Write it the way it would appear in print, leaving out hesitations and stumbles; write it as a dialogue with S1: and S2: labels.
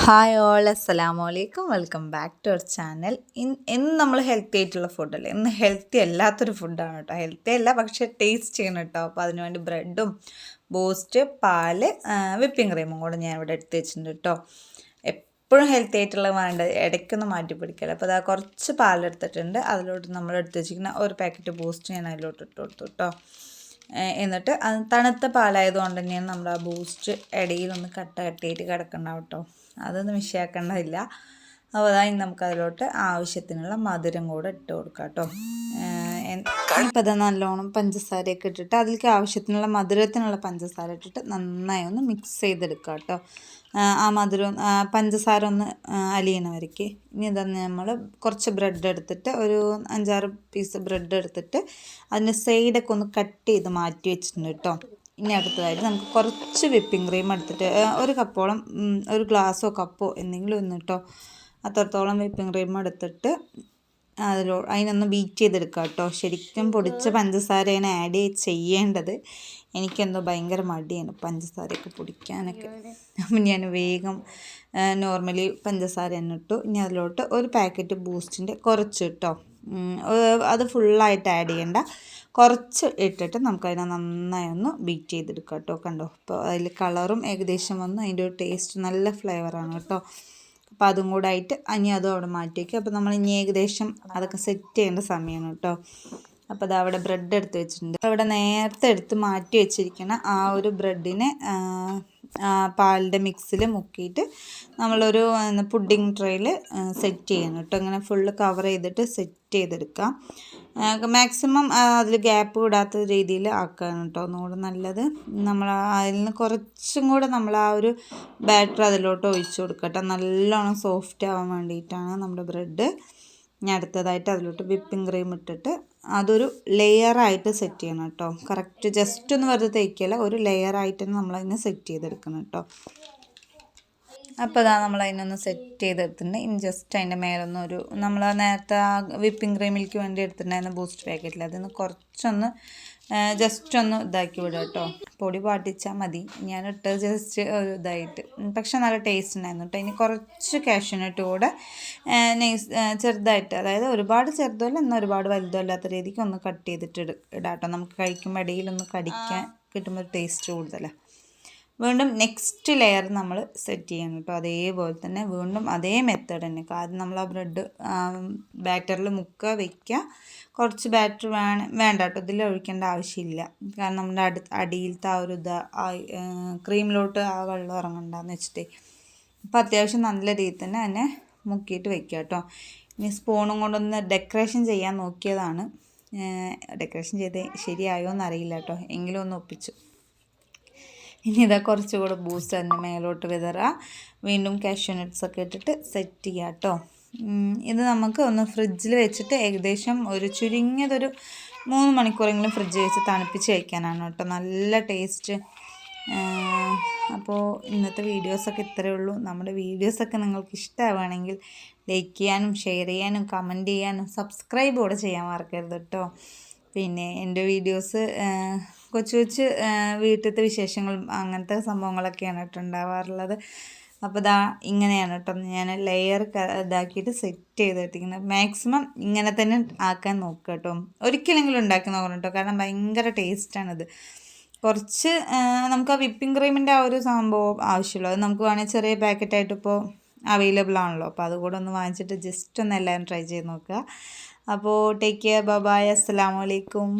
S1: Hi all, അസ്സലാമു അലൈക്കും. Welcome back to our channel. ഇന്ന് നമ്മൾ ഹെൽത്തി ആയിട്ടുള്ള ഫുഡല്ലേ. ഇന്ന് ഹെൽത്തി അല്ലാത്തൊരു ഫുഡാണ് കേട്ടോ. ഹെൽത്തി അല്ല, പക്ഷേ ടേസ്റ്റ് ചെയ്യണം കേട്ടോ. അപ്പോൾ അതിനുവേണ്ടി ബ്രെഡും ബൂസ്റ്റ്, പാല്, വിപ്പിംഗ് ക്രീമും കൂടെ ഞാൻ ഇവിടെ എടുത്ത് വെച്ചിട്ടുണ്ട് കേട്ടോ. എപ്പോഴും ഹെൽത്തി ആയിട്ടുള്ളത് വേണ്ട, ഇടയ്ക്കൊന്ന് മാറ്റി പിടിക്കല. അപ്പോൾ അതാ കുറച്ച് പാലെടുത്തിട്ടുണ്ട്. അതിലോട്ട് നമ്മൾ എടുത്ത് വെച്ചിരിക്കുന്ന ഒരു പാക്കറ്റ് ബൂസ്റ്റ് ഞാൻ അതിലോട്ട് ഇട്ട് കൊടുത്തു കേട്ടോ. എന്നിട്ട് അത് തണുത്ത പാലായതുകൊണ്ട് തന്നെയാണ് നമ്മൾ ആ ബൂസ്റ്റ് ഇടയിലൊന്ന് കട്ടയായിട്ട് കിടക്കണ്ടാവും കേട്ടോ. അതൊന്നും വിഷയാക്കേണ്ടതില്ല. അപ്പോൾ അതായത് നമുക്ക് അതിലോട്ട് ആവശ്യത്തിനുള്ള മധുരം കൂടെ ഇട്ട് കൊടുക്കാം കേട്ടോ. ഇപ്പം അത് നല്ലോണം പഞ്ചസാരയൊക്കെ ഇട്ടിട്ട് അതിലേക്ക് ആവശ്യത്തിനുള്ള മധുരത്തിനുള്ള പഞ്ചസാര ഇട്ടിട്ട് നന്നായി ഒന്ന് മിക്സ് ചെയ്തെടുക്കുക കേട്ടോ. ആ മധുരം പഞ്ചസാര ഒന്ന് അലിയണവരയ്ക്ക്. ഇനി ഇതന്നെ നമ്മൾ കുറച്ച് ബ്രെഡ് എടുത്തിട്ട് ഒരു 5-6 പീസ് ബ്രെഡ് എടുത്തിട്ട് അതിൻ്റെ സൈഡൊക്കെ ഒന്ന് കട്ട് ചെയ്ത് മാറ്റി വെച്ചിട്ടുണ്ട് കേട്ടോ. ഇനി അടുത്തതായിട്ട് നമുക്ക് കുറച്ച് വിപ്പിംഗ് ക്രീം എടുത്തിട്ട് ഒരു കപ്പോളം, ഒരു ഗ്ലാസ്സോ കപ്പോ എന്തെങ്കിലും ഒന്ന് കേട്ടോ, അത്രത്തോളം വിപ്പിംഗ് ക്രീം എടുത്തിട്ട് അതിനൊന്ന് ബീറ്റ് ചെയ്തെടുക്കുക കേട്ടോ. ശരിക്കും പൊടിച്ച പഞ്ചസാരയാണ് ആഡ് ചെയ്യേണ്ടത്. എനിക്കെന്തോ ഭയങ്കര മടിയാണ് പഞ്ചസാരയൊക്കെ പൊടിക്കാനൊക്കെ. അപ്പം ഞാൻ വേഗം നോർമലി പഞ്ചസാര തന്നെ ഇട്ടു. ഇനി അതിലോട്ട് ഒരു പാക്കറ്റ് ബൂസ്റ്റിൻ്റെ കുറച്ച് ഇട്ടോ, അത് ഫുള്ളായിട്ട് ആഡ് ചെയ്യേണ്ട, കുറച്ച് ഇട്ടിട്ട് നമുക്കതിനെ നന്നായി ഒന്ന് ബീറ്റ് ചെയ്തെടുക്കാം കേട്ടോ. കണ്ടോ, അപ്പോൾ അതിൽ കളറും ഏകദേശം വന്നു, അതിൻ്റെ ഒരു ടേസ്റ്റ് നല്ല ഫ്ലേവറാണ് കേട്ടോ. അപ്പോൾ അതും കൂടെ ആയിട്ട് ഇനി അതും അവിടെ മാറ്റി വയ്ക്കുക. അപ്പോൾ നമ്മൾ ഇനി ഏകദേശം അതൊക്കെ സെറ്റ് ചെയ്യേണ്ട സമയമാണ് കേട്ടോ. അപ്പോൾ അത് അവിടെ ബ്രെഡ് എടുത്ത് വെച്ചിട്ടുണ്ട്. അവിടെ നേരത്തെ എടുത്ത് മാറ്റി വെച്ചിരിക്കുന്ന ആ ഒരു ബ്രെഡിനെ പാലിൻ്റെ മിക്സിൽ മുക്കിയിട്ട് നമ്മളൊരു പുഡിംഗ് ട്രേയിൽ സെറ്റ് ചെയ്യണം കേട്ടോ. ഇങ്ങനെ ഫുള്ള് കവർ ചെയ്തിട്ട് സെറ്റ് ചെയ്തെടുക്കാം. മാക്സിമം അതിൽ ഗ്യാപ്പ് വിടാത്ത രീതിയിൽ ആക്കുകയാണ് കേട്ടോ ഒന്നുകൂടെ നല്ലത്. നമ്മൾ അതിൽ നിന്ന് കുറച്ചും കൂടെ നമ്മൾ ആ ഒരു ബാറ്റർ അതിലോട്ട് ഒഴിച്ചു കൊടുക്കുക കേട്ടോ. നല്ലോണം സോഫ്റ്റ് ആവാൻ വേണ്ടിയിട്ടാണ് നമ്മുടെ ബ്രെഡ്. ഞാൻ അടുത്തതായിട്ട് അതിലോട്ട് വിപ്പിംഗ് ക്രീം ഇട്ടിട്ട് അതൊരു ലെയറായിട്ട് സെറ്റ് ചെയ്യണം കേട്ടോ. കറക്റ്റ് ജസ്റ്റ് ഒന്ന് വെറുതെ തേക്കില്ല, ഒരു ലെയറായിട്ട് തന്നെ നമ്മളതിനെ സെറ്റ് ചെയ്തെടുക്കണം കേട്ടോ. അപ്പോൾ അതാ നമ്മൾ അതിനൊന്ന് സെറ്റ് ചെയ്തെടുത്തിട്ടുണ്ട്. ഇനി ജസ്റ്റ് അതിൻ്റെ മേലൊന്ന് ഒരു നമ്മൾ നേരത്തെ ആ വിപ്പിംഗ് ക്രീമിലേക്ക് വേണ്ടി എടുത്തിട്ടുണ്ടായിരുന്ന ബൂസ്റ്റ് പാക്കറ്റിൽ അതിന് കുറച്ചൊന്ന് ജസ്റ്റ് ഒന്ന് ഇതാക്കി വിടുക കേട്ടോ. പൊടി പാട്ടിച്ചാൽ മതി. ഞാനിട്ടത് ജസ്റ്റ് ഒരു ഇതായിട്ട്, പക്ഷെ നല്ല ടേസ്റ്റ് ഉണ്ടായിരുന്നു കേട്ടോ. ഇനി കുറച്ച് കാഷ്യൂനട്ട് കൂടെ ചെറുതായിട്ട്, അതായത് ഒരുപാട് ചെറുതല്ല എന്നാൽ ഒരുപാട് വലുതല്ലാത്ത രീതിക്ക് ഒന്ന് കട്ട് ചെയ്തിട്ട് ഇടാം കേട്ടോ. നമുക്ക് കഴിക്കുമ്പോൾ ഇടയിലൊന്ന് കടിക്കാൻ കിട്ടുമ്പോൾ ടേസ്റ്റ് കൂടുതലാണ്. വീണ്ടും നെക്സ്റ്റ് ലെയർ നമ്മൾ സെറ്റ് ചെയ്യണം കേട്ടോ. അതേപോലെ തന്നെ വീണ്ടും അതേ മെത്തേഡ് തന്നെ. ആദ്യം നമ്മൾ ആ ബ്രെഡ് ബാറ്ററിൽ മുക്കുക, വയ്ക്കുക. കുറച്ച് ബാറ്റർ വേണ്ട കേട്ടോ, ഇതിൽ ഒഴിക്കേണ്ട ആവശ്യമില്ല. കാരണം നമ്മുടെ അടിയിലത്തെ ആ ഒരു ക്രീമിലോട്ട് ആ വെള്ളം ഇറങ്ങണ്ടെന്ന് വെച്ചിട്ട്. അപ്പോൾ അത്യാവശ്യം നല്ല രീതിയിൽ തന്നെ അതിനെ മുക്കിയിട്ട് വയ്ക്കുക കേട്ടോ. ഇനി സ്പൂണും കൊണ്ടൊന്ന് ഡെക്കറേഷൻ ചെയ്യാൻ നോക്കിയതാണ്. ഡെക്കറേഷൻ ചെയ്ത് ശരിയായോ എന്നറിയില്ല കേട്ടോ, എങ്കിലും ഒന്ന് ഒപ്പിച്ചു. ഇനി ഇതാ കുറച്ചുകൂടെ ബൂസ്റ്റ് തന്നെ മേലോട്ട് വിതറുക. വീണ്ടും കാഷ്യൂ നട്ട്സൊക്കെ ഇട്ടിട്ട് സെറ്റ് ചെയ്യുക കേട്ടോ. ഇത് നമുക്ക് ഒന്ന് ഫ്രിഡ്ജിൽ വെച്ചിട്ട് ഏകദേശം ഒരു ചുരുങ്ങിയതൊരു 3 മണിക്കൂറെങ്കിലും ഫ്രിഡ്ജിൽ വെച്ച് തണുപ്പിച്ച് കഴിക്കാനാണ് കേട്ടോ നല്ല ടേസ്റ്റ്. അപ്പോൾ ഇന്നത്തെ വീഡിയോസൊക്കെ ഇത്രയേ ഉള്ളൂ. നമ്മുടെ വീഡിയോസൊക്കെ നിങ്ങൾക്ക് ഇഷ്ടമാവുകയാണെങ്കിൽ ലൈക്ക് ചെയ്യാനും ഷെയർ ചെയ്യാനും കമൻറ്റ് ചെയ്യാനും സബ്സ്ക്രൈബ് കൂടെ ചെയ്യാൻ മറക്കരുത് കേട്ടോ. പിന്നെ എൻ്റെ വീഡിയോസ് കൊച്ചു കൊച്ചു വീട്ടിലത്തെ വിശേഷങ്ങളും അങ്ങനത്തെ സംഭവങ്ങളൊക്കെയാണ് കേട്ടോ ഉണ്ടാവാറുള്ളത്. അപ്പോൾ ഇതാ ഇങ്ങനെയാണ് കേട്ടോ ഞാൻ ലെയർ ഇതാക്കിയിട്ട് സെറ്റ് ചെയ്തെടുത്തിരിക്കുന്നത്. മാക്സിമം ഇങ്ങനെ തന്നെ ആക്കാൻ നോക്കുക കേട്ടോ. ഒരിക്കലെങ്കിലും ഉണ്ടാക്കി നോക്കണം കേട്ടോ, കാരണം ഭയങ്കര ടേസ്റ്റാണിത്. കുറച്ച് നമുക്ക് ആ വിപ്പിംഗ് ക്രീമിൻ്റെ ആ ഒരു സംഭവം ആവശ്യമുള്ളൂ. അത് നമുക്ക് വേണമെങ്കിൽ ചെറിയ പാക്കറ്റായിട്ട് ഇപ്പോൾ അവൈലബിൾ ആണല്ലോ. അപ്പോൾ അതുകൂടെ ഒന്ന് വാങ്ങിച്ചിട്ട് ജസ്റ്റ് ഒന്ന് എല്ലാവരും ട്രൈ ചെയ്ത് നോക്കുക. അപ്പോൾ ടേക്ക് കെയർ, ബൈ, അസ്സലാമു അലൈക്കും.